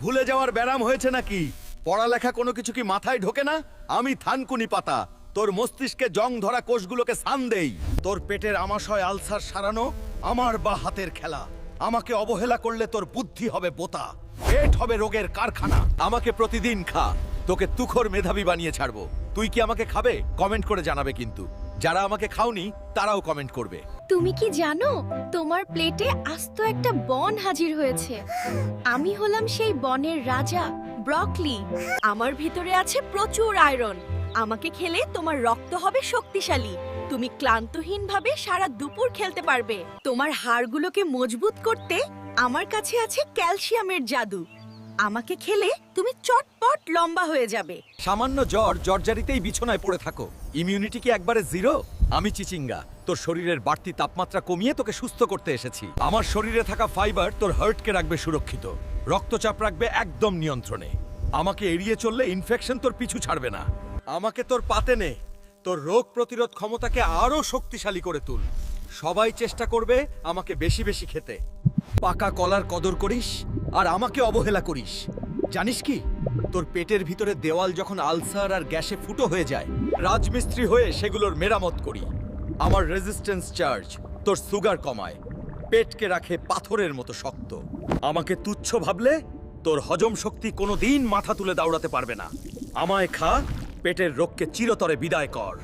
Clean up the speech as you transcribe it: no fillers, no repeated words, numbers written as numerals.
ভুলে যাওয়ার ব্যারাম হয়েছে নাকি? পড়ালেখা কোনো কিছু কি মাথায় ঢোকে না? আমি থানকুনি পাতা, তোর মস্তিষ্কে জং ধরা কোষগুলোকে সান দেই। তোর পেটের আমাশয় আলসার সারানো আমার বা হাতের খেলা। আমাকে অবহেলা করলে তোর বুদ্ধি হবে বোতা, পেট হবে রোগের কারখানা। আমাকে প্রতিদিন খা, তোকে তুখোর মেধাবী বানিয়ে ছাড়বো। তুই কি আমাকে খাবে? কমেন্ট করে জানাবে কিন্তু। যারা আমাকে খাওনি তারাও কমেন্ট করবে। তুমি কি জানো তোমার প্লেটে আস্ত একটা বন হাজির হয়েছে? আমি হলাম সেই বনের রাজা, ব্রকলি। আমার ভিতরে আছে প্রচুর আয়রন। আমাকে খেলে তোমার রক্ত হবে শক্তিশালী। তুমি ক্লান্তহীনভাবে সারা দুপুর খেলতে পারবে। তোমার হাড়গুলোকে মজবুত করতে আমার কাছে আছে ক্যালসিয়ামের জাদু। আমাকে খেলে তুমি চটপট লম্বা হয়ে যাবে। সামান্য জ্বর জর্জারিতেই বিছানায় পড়ে থাকো। ইমিউনিটি কি একবারে জিরো? আমি চিচিঙ্গা, তোর শরীরের বাড়তি তাপমাত্রা কমিয়ে তোকে সুস্থ করতে এসেছি। আমার শরীরে থাকা ফাইবার তোর হার্টকে রাখবে সুরক্ষিত, রক্তচাপ রাখবে একদম নিয়ন্ত্রণে। আমাকে এড়িয়ে চললে ইনফেকশন তোর পিছু ছাড়বে না। আমাকে তোর পাতে নে, তোর রোগ প্রতিরোধ ক্ষমতাকে আরো শক্তিশালী করে তুল। সবাই চেষ্টা করবে আমাকে বেশি বেশি খেতে। পাকা কলার কদর করিস আর আমাকে অবহেলা করিস। জানিস কি, তোর পেটের ভিতরে দেওয়াল যখন আলসার আর গ্যাসে ফুটো হয়ে যায়, রাজমিস্ত্রি হয়ে সেগুলোর মেরামত করি। আমার রেজিস্ট্যান্স চার্জ তোর সুগার কমায়, পেটকে রাখে পাথরের মতো শক্ত। আমাকে তুচ্ছ ভাবলে তোর হজম শক্তি কোনোদিন মাথা তুলে দাঁড়াতে পারবে না। আমায় খা, পেটের রোগকে চিরতরে বিদায় কর।